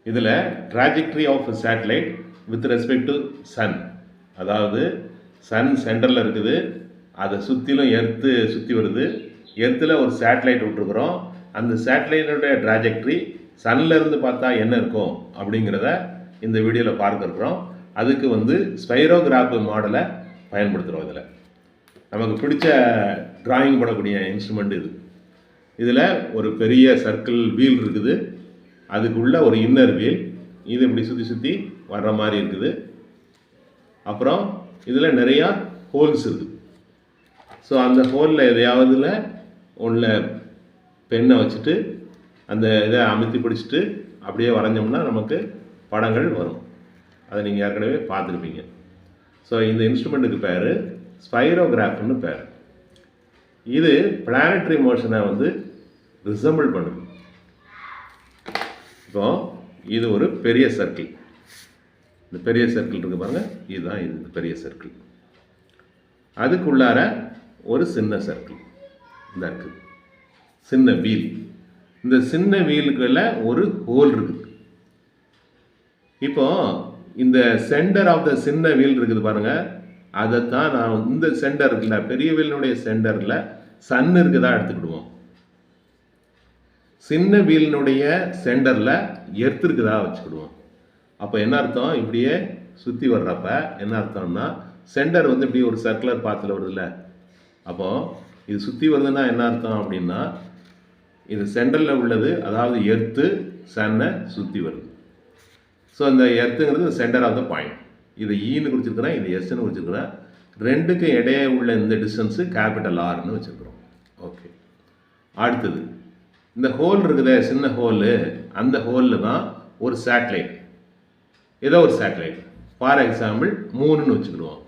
இதில் trajectory of satellite with respect to sun, அதாவது Sun சென்டரில் இருக்குது, அதை சுற்றிலும் எர்த்து சுற்றி வருது, எர்த்தில் ஒரு சேட்டலைட் விட்டுருக்குறோம், அந்த சேட்டலைட்டோட ட்ராஜெக்ட்ரி சன்லேருந்து பார்த்தா என்ன இருக்கும் அப்படிங்கிறத இந்த வீடியோவில் பார்க்க இருக்கிறோம். அதுக்கு ஸ்பைரோகிராஃப் மாடலை பயன்படுத்துகிறோம். இதில் நமக்கு பிடிச்ச டிராயிங் பண்ணக்கூடிய இன்ஸ்ட்ருமெண்ட் இது. இதில் ஒரு பெரிய சர்க்கிள் வீல் இருக்குது, அதுக்குள்ள ஒரு இன்னர் வீல், இது இப்படி சுற்றி சுற்றி வர்ற மாதிரி இருக்குது. அப்புறம் இதில் நிறையா ஹோல்ஸ் இருக்குது. ஸோ அந்த ஹோலில் எதையாவதுல உள்ள பெண்ணை வச்சுட்டு அந்த இதை அமுத்தி பிடிச்சிட்டு அப்படியே வரைஞ்சோம்னா நமக்கு படங்கள் வரும். அதை நீங்கள் ஏற்கனவே பார்த்துருப்பீங்க. ஸோ இந்த இன்ஸ்ட்ருமெண்ட்டுக்கு பேர் ஸ்பைரோகிராஃப்னு பேர். இது பிளானட்டரி மோஷனை ரிசம்பிள் பண்ணுது. இப்போ இது ஒரு பெரிய சர்க்கிள், இந்த பெரிய சர்க்கிள் இருக்குது பாருங்கள், இதுதான் இது பெரிய சர்க்கிள். அதுக்குள்ளார ஒரு சின்ன சர்க்கிள் இந்த இருக்குது, சின்ன வீல். இந்த சின்ன வீலுக்குள்ள ஒரு ஹோல் இருக்குது. இப்போ இந்த சென்டர் ஆஃப் த சின்ன வீல் இருக்குது பாருங்க, அதைத்தான் நான் இந்த சென்டர் இருக்குல்ல, பெரிய வீலினுடைய சென்டரில் சன் இருக்குதா எடுத்துக்கிடுவோம். சின்ன வீலினுடைய சென்டரில் எர்த் இருக்குதா வச்சுக்கிடுவோம். அப்போ என்ன அர்த்தம், இப்படியே சுற்றி வர்றப்ப என்ன அர்த்தம்னா சென்டர் இப்படி ஒரு சர்க்குலர் பாத்தில் வருதுல்ல, அப்போது இது சுற்றி வருதுன்னா என்ன அர்த்தம் அப்படின்னா இது சென்டரில் உள்ளது, அதாவது எர்த்து சன்னை சுற்றி வருது. ஸோ இந்த எர்த்துங்கிறது சென்டர் ஆஃப் த பாயிண்ட். இது ஈன்னு குறிச்சிருக்கிறேன், இது எஸ்ன்னு குறிச்சிருக்கிறேன். ரெண்டுக்கும் இடையே உள்ள இந்த டிஸ்டன்ஸு கேபிட்டல் ஆர்னு வச்சுருக்கிறோம். ஓகே, அடுத்தது இந்த ஹோல் இருக்குதே சின்ன ஹோலு, அந்த ஹோலில் தான் ஒரு சேட்டலைட், ஏதோ ஒரு சேட்டலைட், ஃபார் எக்ஸாம்பிள் மூணுன்னு வச்சுக்கிடுவோம்.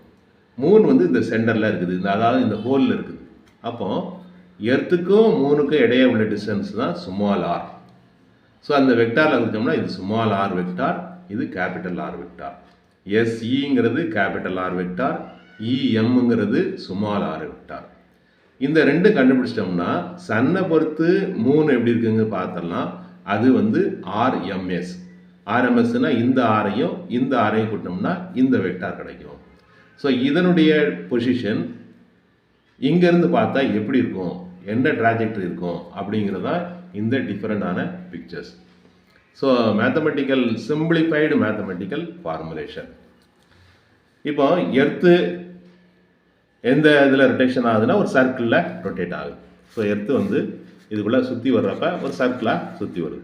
மூணு இந்த சென்டரில் இருக்குது, இந்த அதாவது இந்த ஹோலில் இருக்குது. அப்போ எர்த்துக்கும் மூணுக்கும் இடையே உள்ள டிஸ்டன்ஸ் தான் ஸ்மால் ஆர். ஸோ அந்த வெக்டாரில் குறிச்சோம்னா இது ஸ்மால் ஆர் வெக்டார், இது கேபிட்டல் ஆர் வெக்டார். எஸ்இங்கிறது கேபிட்டல் ஆர் வெக்டார், இஎம்ங்கிறது ஸ்மால் ஆர் வெக்டார். இந்த ரெண்டு கண்டுபிடிச்சிட்டோம்னா சன்னை பொறுத்து மூணு எப்படி இருக்குங்க பார்த்துடலாம். அது ஆர்எம்எஸ். ஆர்எம்எஸ்னா இந்த ஆரையும் இந்த ஆரையும் கூட்டினோம்னா இந்த வெக்டார் கிடைக்கும். ஸோ இதனுடைய பொசிஷன் இங்கேருந்து பார்த்தா எப்படி இருக்கும், என்ன ட்ராஜெக்டரி இருக்கும் அப்படிங்கிறதா இந்த டிஃப்ரெண்டான pictures. So mathematical simplified mathematical formulation. இப்போ எர்த்து எந்த இதில் ரொட்டேஷன் ஆகுதுன்னா ஒரு சர்க்கிளில் ரொட்டேட் ஆகுது. ஸோ எர்த்து இதுக்குள்ளே சுற்றி வர்றப்ப ஒரு சர்க்கிளாக சுற்றி வருது.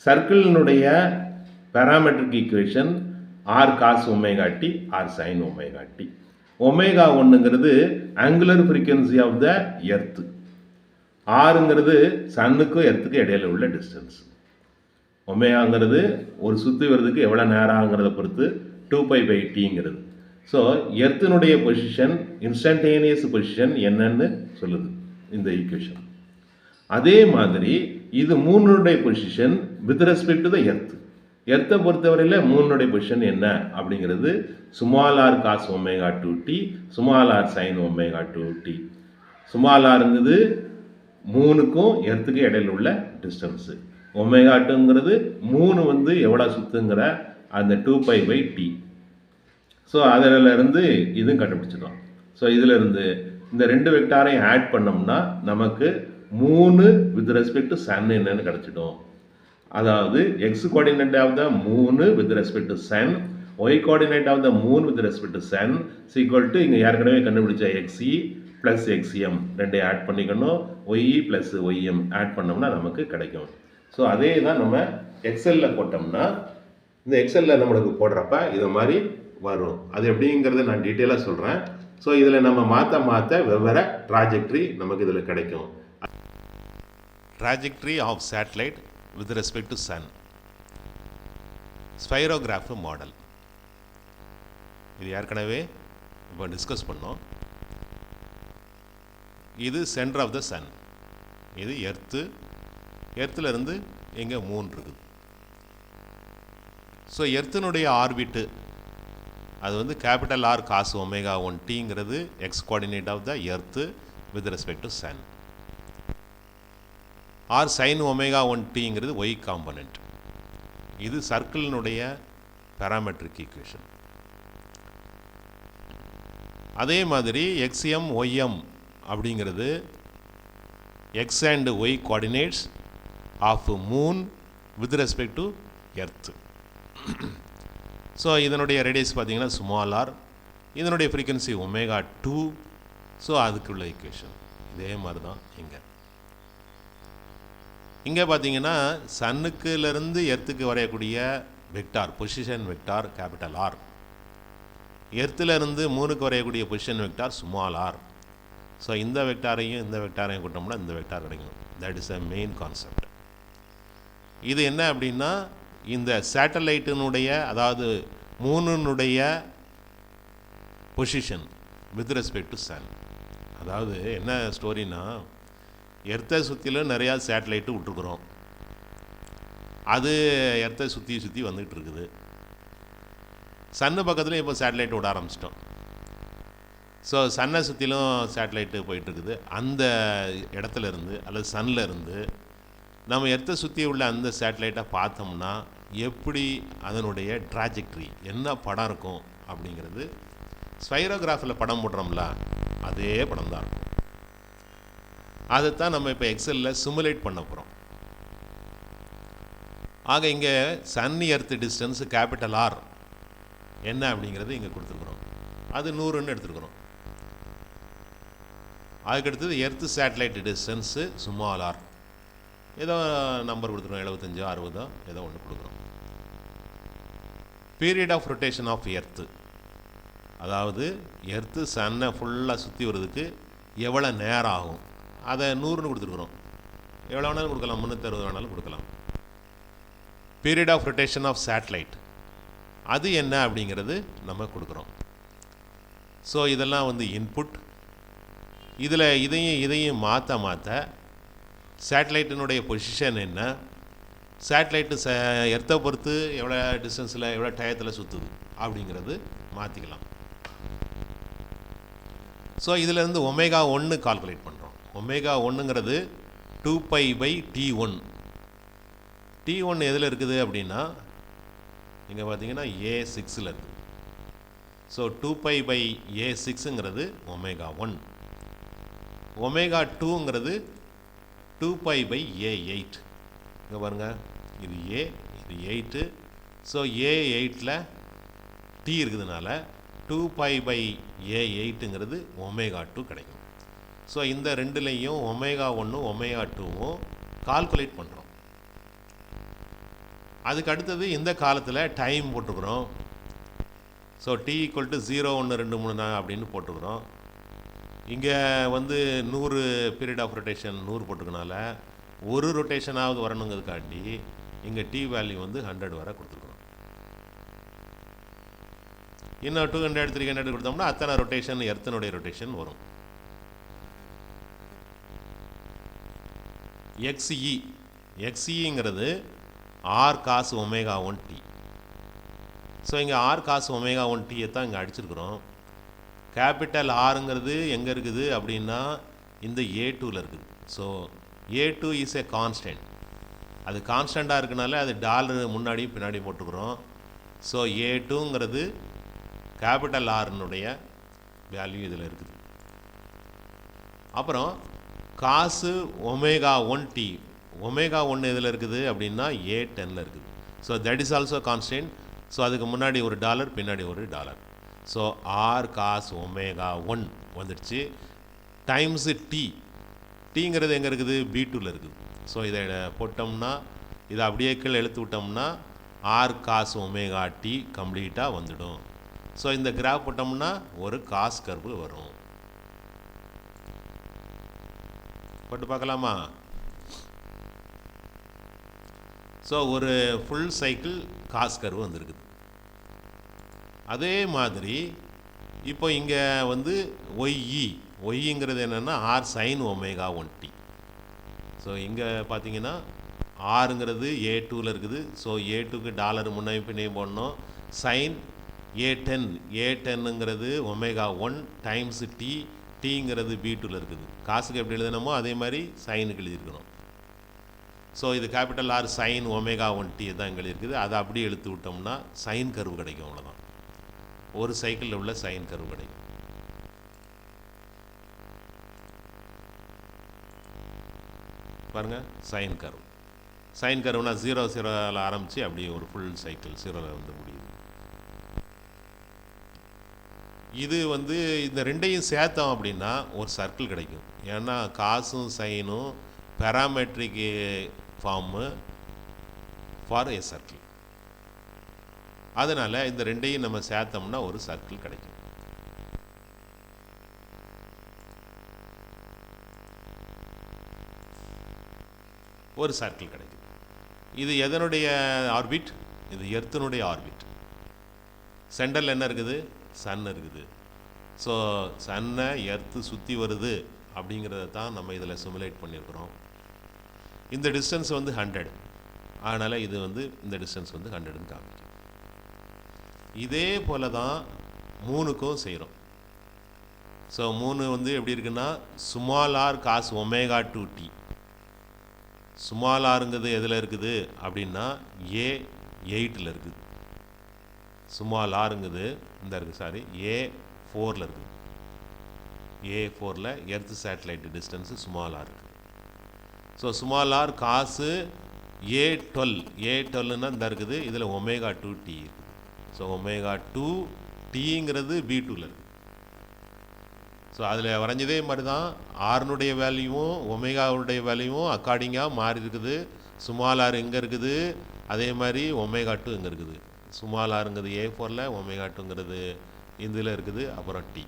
சர்க்கிளினுடைய parametric equation R cos omega t R sine omega t. Omega ஒன்றுங்கிறது angular frequency of the earth, ஆறுங்கிறது சன்னுக்கும் எர்த்துக்கும் இடையில உள்ள டிஸ்டன்ஸ். ஒமேகாங்கிறது ஒரு சுற்றி வர்றதுக்கு எவ்வளோ நேரம் ஆகுங்கிறத பொறுத்து 2π/tங்கிறது. ஸோ எர்த்தினுடைய பொசிஷன் இன்ஸ்டன்டேனியஸ் பொசிஷன் என்னன்னு சொல்லுது இந்த ஈக்குவேஷன். அதே மாதிரி இது மூணுடைய position with respect to the earth. எர்த்தை பொறுத்தவரையில் மூணுடைய பொசிஷன் என்ன அப்படிங்கிறது small R cos omega 2t, small R sine omega 2t. Small ஆருங்கிறது மூணுக்கும் எர்த்துக்கும் இடையில உள்ள டிஸ்டன்ஸு. ஒமேகா 2ங்கிறது மூணு எவ்வளோ சுற்றுங்கிற அந்த 2π/t. ஸோ அதிலிருந்து இதுவும் கண்டுபிடிச்சிடலாம். ஸோ இதிலிருந்து இந்த ரெண்டு வெக்டாரையும் ஆட் பண்ணோம்னா நமக்கு மூணு வித் ரெஸ்பெக்ட் டு சன் என்னன்னு கிடச்சிடும். அதாவது X coordinate of the moon with respect to sun, Y coordinate of the moon with respect to sun is equal to இங்கே ஏற்கனவே கண்டுபிடிச்ச எக்ஸ்இ ப்ளஸ் எக்ஸ்எம் ரெண்டையும் ஆட் பண்ணிக்கணும், ஒய்இ ப்ளஸ் ஒய்எம் ஆட் பண்ணோம்னா நமக்கு கிடைக்கும். ஸோ அதே தான் நம்ம எக்ஸலில் போட்டோம்னா இந்த எக்ஸலில் நம்மளுக்கு போடுறப்ப இதை மாதிரி வரும். அது எப்படிங்கிறத நான் டீட்டெயிலாக சொல்கிறேன். ஸோ இதில் நம்ம மாற்ற வெவ்வேறு ட்ராஜெக்ட்ரி நமக்கு இதில் கிடைக்கும். Trajectory of satellite with respect to sun, spirograph model. இது ஏற்கனவே இப்போ டிஸ்கஸ் பண்ணோம். இது சென்டர் ஆஃப் த சன், இது எர்த்து, எர்த்துலேருந்து எங்கே மூணு இருக்குது. ஸோ எர்த்தினுடைய ஆர்பிட்டு அது கேபிட்டல் ஆர் காசு ஒமேகா 1tங்கிறது X coordinate of the earth with respect to sun. R sine omega 1tங்கிறது ஒய் காம்பனண்ட். இது சர்க்கிளினுடைய பேராமெட்ரிக் ஈக்குவேஷன். அதே மாதிரி எக்ஸ்எம் ஒய்எம் அப்படிங்கிறது X and Y coordinates of moon with respect to earth. So இதனுடைய radius பார்த்தீங்கன்னா small R, இதனுடைய frequency omega 2. So அதுக்குள்ள ஈக்குவேஷன் இதே மாதிரி தான் இங்கே பார்த்தீங்கன்னா சன்னுக்குலேருந்து எர்த்துக்கு வரையக்கூடிய vector position vector capital R, எர்த்துலேருந்து மூணுக்கு வரையக்கூடிய position vector small R. So இந்த வெக்டாரையும் இந்த வெக்டாரையும் கூட்டோம்னா இந்த வெக்டார் கிடைக்கும். That is a main concept. இது என்ன அப்படின்னா இந்த சேட்டலைட்டினுடைய அதாவது மூணுனுடைய position with respect to sun. அதாவது என்ன ஸ்டோரினா, எர்த்தை சுற்றிலும் நிறையா சேட்டலைட்டு விட்டுருக்குறோம். அது எர்த்தை சுற்றி சுற்றி வந்துகிட்டு இருக்குது. சன்னு பக்கத்துலேயும் இப்போ சேட்டலைட் விட ஆரம்பிச்சிட்டோம். ஸோ சன்னை சுற்றிலும் சேட்டலைட்டு போயிட்டுருக்குது. அந்த இடத்துல இருந்து அல்லது சன்னில் இருந்து நம்ம எர்த்தை சுற்றி உள்ள அந்த சேட்டலைட்டை பார்த்தோம்னா எப்படி அதனுடைய ட்ராஜெக்ட்ரி என்ன படம் இருக்கும் அப்படிங்கிறது ஸ்பைரோகிராஃபில் படம் போடுறோம்ல அதே படம் தான் இருக்கும். அதைத்தான் நம்ம இப்போ எக்ஸலில் சிமுலேட் பண்ண போகிறோம். ஆக இங்கே sun earth distance capital R என்ன அப்படிங்கிறது இங்கே கொடுத்துருக்குறோம். அது 100ன்னு எடுத்துருக்குறோம். அதுக்கடுத்தது earth satellite distance small R, ஏதோ நம்பர் கொடுத்துருக்கோம், 75 60 ஏதோ ஒன்று கொடுக்குறோம். Period of rotation of earth, அதாவது எர்த்து சன்னை ஃபுல்லாக சுற்றி வர்றதுக்கு எவ்வளோ நேரம் ஆகும் அதை 100ன்னு கொடுத்துருக்குறோம். எவ்வளோ வேணாலும் கொடுக்கலாம், 360 வேணாலும் கொடுக்கலாம். Period of rotation of satellite அது என்ன அப்படிங்கிறது நம்ம கொடுக்குறோம். ஸோ இதெல்லாம் வந்து இன்புட். இதில் இதையும் மாற்ற சேட்டலைட்டினுடைய பொசிஷன் என்ன, சேட்டலைட்டு எர்த்தை பொறுத்து எவ்வளோ டிஸ்டன்ஸில் எவ்வளோ டயத்தில் சுற்றுது அப்படிங்கிறது மாற்றிக்கலாம். ஸோ இதிலேருந்து ஒமேகா 1 கால்குலேட் பண்ணுறோம். ஒமேகா 1ங்கிறது 2π/T1. T1 எதில் இருக்குது அப்படின்னா இங்கே பார்த்தீங்கன்னா A6ல் இருக்குது. ஸோ 2π/A6ங்கிறது ஒமேகா 1. ஒமேகா 2ங்கிறது 2π/A8. இங்கே பாருங்கள், இது A, இது 8. ஸோ A8ல் T இருக்குதுனால 2π/A8ங்கிறது ஒமேகா 2 கிடைக்கும். ஸோ இந்த ரெண்டுலேயும் ஒமேகா 1 ஒமேகா 2வும் கால்குலேட் பண்ணுறோம். அதுக்கு அடுத்தது இந்த காலத்தில் டைம் போட்டுக்கிறோம். ஸோ T = 0 1 2 3 4 அப்படின்னு போட்டுக்கிறோம். இங்கே வந்து 100 பீரியட் ஆஃப் ரொட்டேஷன் 100 போட்டுக்கனால ஒரு ரொட்டேஷனாவது வரணுங்கிறதுக்காண்டி இங்கே T வேல்யூ வந்து 100 வரை கொடுத்துருக்குறோம். இன்னும் 200 300 கொடுத்தோம்னா அத்தனை ரொட்டேஷன் எர்த்தனுடைய ரொட்டேஷன் வரும். XEங்கிறது R cos omega 1T. So இங்கே R cos ஒமேகா 1T தான் இங்கே அடிச்சிருக்கிறோம். கேபிட்டல் ஆருங்கிறது எங்கே இருக்குது அப்படின்னா இந்த A2ல் இருக்குது. So A2 is a constant. அது கான்ஸ்டண்ட்டாக இருக்கனால அது டாலர் முன்னாடி பின்னாடி போட்டுக்கிறோம். ஸோ A2ங்கிறது கேபிட்டல் ஆர்னுடைய வேல்யூ இதில் இருக்குது. அப்புறம் காசு ஒமேகா 1T, ஒமேகா 1 இதில் இருக்குது அப்படின்னா A10ல் இருக்குது. So that is also constant. So அதுக்கு முன்னாடி ஒரு டாலர் பின்னாடி ஒரு dollar. So R cos omega 1 வந்துடுச்சு டைம்ஸு T. Tங்கிறது எங்கே இருக்குது, B2ல் இருக்குது. ஸோ இதை போட்டோம்னா இதை அப்படியே கீழே எழுத்து விட்டோம்னா R cos ஒமேகா T கம்ப்ளீட்டாக வந்துடும். ஸோ இந்த கிராஃப் போட்டோம்னா ஒரு காஸ் கர்வு வரும். போட்டு பார்க்கலாமா? ஸோ ஒரு ஃபுல் சைக்கிள் காஸ் கர்வு வந்துருக்குது. அதே மாதிரி இப்போ இங்கே வந்து ஒய்ங்கிறது என்னென்னா R sin omega 1T. So இங்கே பார்த்தீங்கன்னா ஆறுங்கிறது A2ல் இருக்குது. ஸோ A2க்கு டாலர் முன்னாடி பின்னாடி போடணும். சைன் A10ங்கிறது ஒமேகா 1 டைம்ஸ் T. Tங்கிறது B2ல் இருக்குது. காசுக்கு எப்படி எழுதணுமோ அதே மாதிரி சைனுக்கு எழுதியிருக்கணும். ஸோ இது capital R sine omega 1t தான் இங்கே இருக்குது. அதை அப்படியே இழுத்து விட்டோம்னா சைன் கர்வ் கிடைக்கும். அவ்வளோதான், ஒரு சைக்கிளில் உள்ள சைன் கர்வ் கிடைக்கும். பாருங்கள், சைன் கர்வ். சைன் கர்வ்னா 0 0ல் ஆரம்பித்து அப்படியே ஒரு ஃபுல் சைக்கிள் 0ல் வந்து முடியுது. இது வந்து இந்த ரெண்டையும் சேர்த்தோம் அப்படின்னா ஒரு சர்க்கிள் கிடைக்கும். ஏன்னா காசும் சைனும் parametric form for a circle. அதனால் இந்த ரெண்டையும் நம்ம சேர்த்தோம்னா ஒரு சர்க்கிள் கிடைக்கும். ஒரு சர்க்கிள் கிடைக்கும். இது எதனுடைய ஆர்பிட்? இது எர்த்தினுடைய ஆர்பிட். சென்டரில் என்ன இருக்குது? சன் இருக்குது. ஸோ சன்னை எர்த்து சுற்றி வருது அப்படிங்கிறத தான் நம்ம இதில் சிமுலேட் பண்ணியிருக்கிறோம். இந்த டிஸ்டன்ஸ் வந்து 100, அதனால் இது வந்து இந்த டிஸ்டன்ஸ் வந்து 100ன்னு காமிக்கும். இதே போல் தான் 3க்கும் செய்கிறோம். ஸோ 3 வந்து எப்படி இருக்குன்னா small R cos omega 2t. Small ஆருங்கிறது எதில் இருக்குது அப்படின்னா A8ல் இருக்குது. ஸ்மால் ஆருங்குது இந்த இருக்குது, சாரி, A4ல் இருக்குது. A4ல் earth satellite distance small R இருக்குது. ஸோ ஸ்மால் ஆர் காசு A12ன்னா இந்த இருக்குது. இதில் ஒமேகா 2t இருக்குது. ஸோ ஒமேகா 2tங்கிறது B2ல் இருக்குது. ஸோ அதில் வரைஞ்சதே மாதிரி தான் ஆர்னுடைய வேல்யூவும் ஒமேகாவுடைய வேல்யூவும் அக்கார்டிங்காக மாறி இருக்குது. ஸ்மால் ஆர் எங்கே இருக்குது, அதே மாதிரி ஒமேகா 2 இங்கே இருக்குது. ஸ்மால் ஆருங்கிறது A4ல், ஒமேகா 2ங்கிறது இதில் இருக்குது, அப்புறம் t.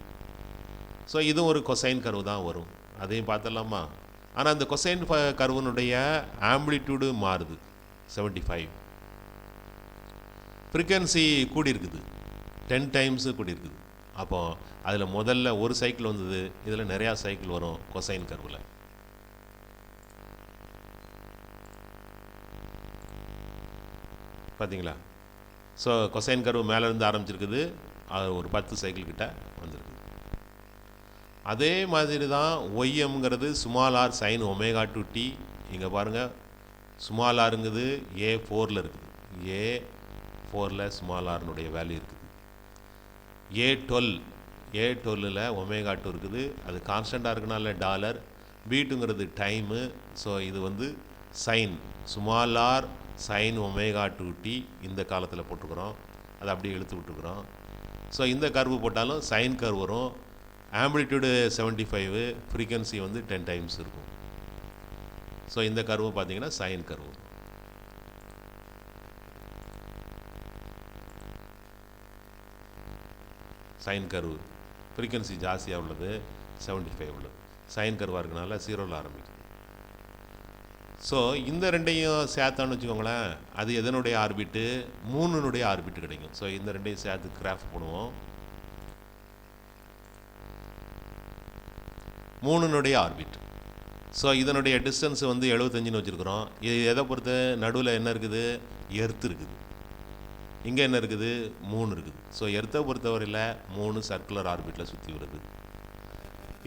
ஸோ இதுவும் ஒரு கொசைன் கர்வு தான் வரும். அதையும் பார்த்துடலாமா? ஆனால் அந்த கொசைன் கர்வனுடைய ஆம்பிளிடியூடு மாறுது 75. ஃப்ரீக்வன்சி கூடி இருக்குது, 10 டைம்ஸு கூடி இருக்குது. அப்போ அதில் முதல்ல ஒரு சைக்கிள் வந்தது, இதில் நிறையா சைக்கிள் வரும் கொசைன் கர்வில். பார்த்தீங்களா? ஸோ கொசைன் கர்வு மேலேருந்து ஆரம்பிச்சிருக்குது, அது ஒரு 10 சைக்கிள் கிட்ட வந்திருக்கு. அதே மாதிரி தான் ஒய்எம்ங்கிறது small R sine omega 2t. இங்கே பாருங்கள், ஸ்மால் ஆருங்கிறது A4ல் இருக்குது. A4ல் ஸ்மால் ஆர்னுடைய வேல்யூ இருக்குது. A12ல் ஒமேகா 2 இருக்குது. அது கான்ஸ்டண்ட்டாக இருக்கனால டாலர். B2ங்கிறது டைமு. ஸோ இது வந்து sine small R sine omega 2t இந்த காலத்தில் போட்டிருக்கிறோம். அதை அப்படியே இழுத்து விட்டுருக்குறோம். ஸோ இந்த கர்வு போட்டாலும் சைன் கர்வ் வரும். ஆம்பிளிடியூடு 75, ஃப்ரீக்வன்சி வந்து 10 டைம்ஸ் இருக்கும். ஸோ இந்த கர்வு பார்த்தீங்கன்னா sine curve. Sine curve frequency ஜாஸ்தியாக உள்ளது, 75 உள்ளது. சைன் கர்வாக இருக்கனால 0ல் ஆரம்பிக்கும். ஸோ இந்த ரெண்டையும் சேர்த்தான்னு வச்சுக்கோங்களேன், அது எதனுடைய ஆர்பிட்டு? 3னுடைய ஆர்பிட்டு கிடைக்கும். ஸோ இந்த ரெண்டையும் சேர்த்து கிராஃப் போடுவோம். 3னுடைய ஆர்பிட். ஸோ இதனுடைய டிஸ்டன்ஸ் வந்து 75ன்னு வச்சுருக்குறோம். இது எதை பொறுத்து? நடுவில் என்ன இருக்குது? எர்த்து இருக்குது. இங்கே என்ன இருக்குது? 3 இருக்குது. ஸோ எர்த்தை பொறுத்தவரையில் 3 சர்க்குலர் ஆர்பிட்டில் சுற்றி வருது.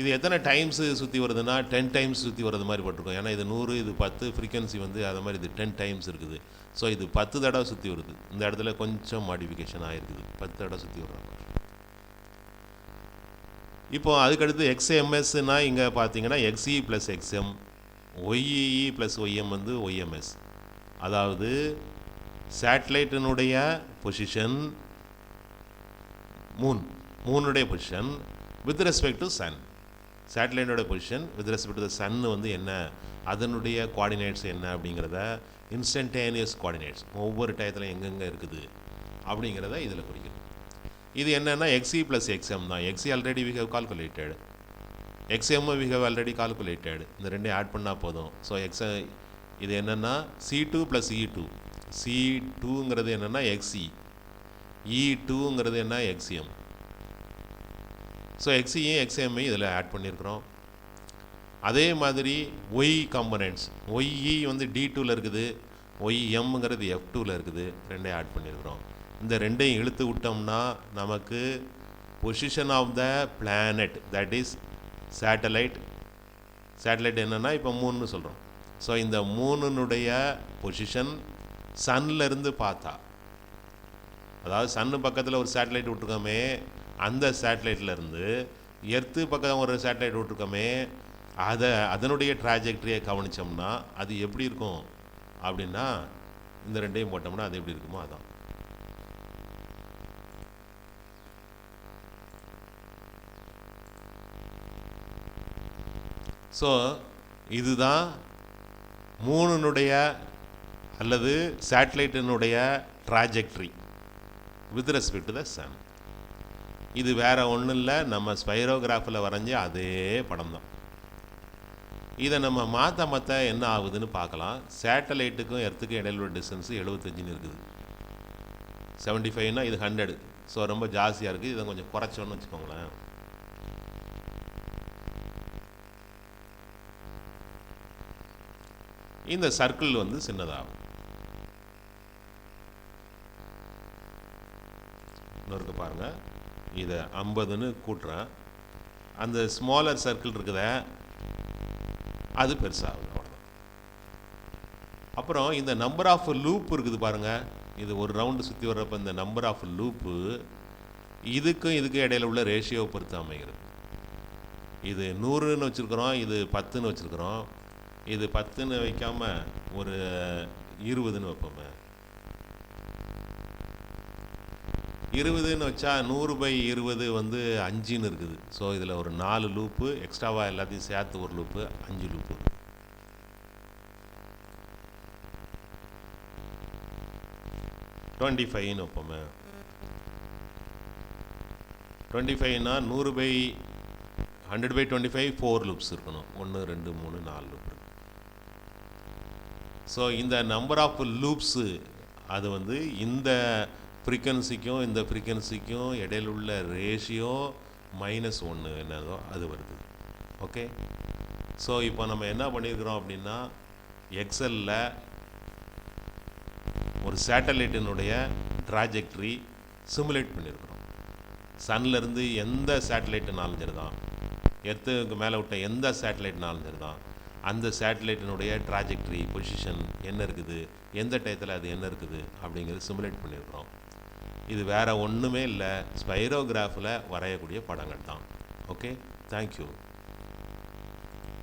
இது எத்தனை டைம்ஸு சுற்றி வருதுன்னா 10 டைம்ஸ் சுற்றி வர்றது மாதிரி போட்டிருக்கோம். ஏன்னா இது 100, இது 10, ஃப்ரீக்வன்சி வந்து அது மாதிரி இது 10 டைம்ஸ் இருக்குது. ஸோ இது 10 தடவை சுற்றி வருது. இந்த இடத்துல கொஞ்சம் மாடிஃபிகேஷன் ஆகிருக்குது, 10 தடவை சுற்றி வர்றாங்க. இப்போ அதுக்கடுத்து XMSனா இங்கே பார்த்தீங்கன்னா XE + XM, YEE + YM வந்து YMS. அதாவது சேட்டலைட்டினுடைய பொசிஷன், மூணுடைய position with respect to sun. சேட்டலைட்டோட position with respect to the sun வந்து என்ன, அதனுடைய கோஆர்டினேட்ஸ் என்ன அப்படிங்கிறத, இன்ஸ்டன்டேனியஸ் கோஆர்டினேட்ஸ் ஒவ்வொரு டயத்தில் எங்கெங்கே இருக்குது அப்படிங்கிறத இதில் குறிக்கிறது. இது என்னென்னா XE + XM தான். XE already we have calculated, XM we have already calculated. இந்த ரெண்டையும் ஆட் பண்ணால் போதும். ஸோ இது என்னென்னா C2 + E2. C2ங்கிறது என்னென்னா XE, E2ங்கிறது என்ன? XM. ஸோ XEயும் XMஐயும் இதில் ஆட் பண்ணியிருக்கிறோம். அதே மாதிரி ஒய் காம்பனன்ட்ஸ், ஒய்இ வந்து D2ல் இருக்குது, ஒய்எம்ங்கிறது F2ல் இருக்குது. ரெண்டையும் ஆட் பண்ணியிருக்கிறோம். இந்த ரெண்டையும் இழுத்து விட்டோம்னா நமக்கு position of the planet, that is satellite. Satellite என்னென்னா இப்போ 3ன்னு சொல்கிறோம். ஸோ இந்த மூணுனுடைய பொசிஷன் சன்லேருந்து பார்த்தா, அதாவது சன்னு பக்கத்தில் ஒரு சேட்டலைட் விட்ருக்கோமே, அந்த சேட்டலைட்லேருந்து எர்த்து பக்கம் ஒரு சேட்டலைட் விட்ருக்கோமே, அதனுடைய ட்ராஜெக்டரியை கவனித்தோம்னா அது எப்படி இருக்கும் அப்படின்னா, இந்த ரெண்டையும் போட்டோம்னா அது எப்படி இருக்குமோ அதான். ஸோ இதுதான் மூணுனுடைய அல்லது சேட்டலைட்டினுடைய trajectory with respect to the sun. இது வேறு ஒன்றும் இல்லை, நம்ம ஸ்பைரோகிராஃபில் வரைஞ்ச அதே படம் தான். இதை நம்ம மாற்ற என்ன ஆகுதுன்னு பார்க்கலாம். சேட்டலைட்டுக்கும் எர்த்துக்கும் இடையில உள்ள டிஸ்டன்ஸு 75 இருக்குது. 75னா இது 100. ஸோ ரொம்ப ஜாஸ்தியாக இருக்குது. இதை கொஞ்சம் குறைச்சோன்னு வச்சுக்கோங்களேன். இந்த சர்க்கிள் வந்து சின்னதாகும். இன்னொருக்கு பாருங்கள், இதை 50ன்னு கூட்டுறேன். அந்த ஸ்மாலர் சர்க்கிள் இருக்குத அது பெருசாகும். அப்புறம் இந்த நம்பர் ஆஃப் லூப் இருக்குது பாருங்கள், இது ஒரு ரவுண்டு சுற்றி வர்றப்போ இந்த நம்பர் ஆஃப் லூப்பு இதுக்கும் இடையில உள்ள ரேஷியோவை பொறுத்து அமைகிறது. இது 100ன்னு வச்சுருக்குறோம், இது 10ன்னு வச்சுருக்குறோம். இது 10ன்னு வைக்காமல் ஒரு 20ன்னு வைப்போமே. 20ன்னு வச்சா 100/20 வந்து 5ன்னு இருக்குது. ஸோ இதில் ஒரு 4 லூப்பு எக்ஸ்ட்ராவாக எல்லாத்தையும் சேர்த்து ஒரு லூப்பு 5 லூப்பு. ன்னு வைப்போமே. 25னா 100/100/25 4 லூப்ஸ் இருக்கணும். 1 2 3 4 லூப். ஸோ இந்த நம்பர் ஆஃப் லூப்ஸு அது வந்து இந்த ஃப்ரீக்வன்சிக்கும் இந்த ஃப்ரீக்வன்சிக்கும் இடையில உள்ள ரேஷியோ -1 என்னதோ அது வருது. ஓகே, ஸோ இப்போ நம்ம என்ன பண்ணியிருக்கிறோம் அப்படின்னா, எக்ஸலில் ஒரு சேட்டலைட்டினுடைய ட்ராஜெக்டரி சிமுலேட் பண்ணியிருக்கிறோம். சன்லேருந்து எந்த சேட்டலைட்டுனாலும் சரி தான், எர்த்துக்கு மேலே விட்ட எந்த சேட்டலைட்னாலும் சரி தான், அந்த சேட்டலைட்டினுடைய ட்ராஜெக்டரி பொசிஷன் என்ன இருக்குது, எந்த டயத்தில் அது என்ன இருக்குது அப்படிங்கிறது சிமுலேட் பண்ணியிருக்கிறோம். இது வேறு ஒன்றுமே இல்லை, ஸ்பைரோகிராஃபில் வரையக்கூடிய படங்கள் தான். Okay, thank you.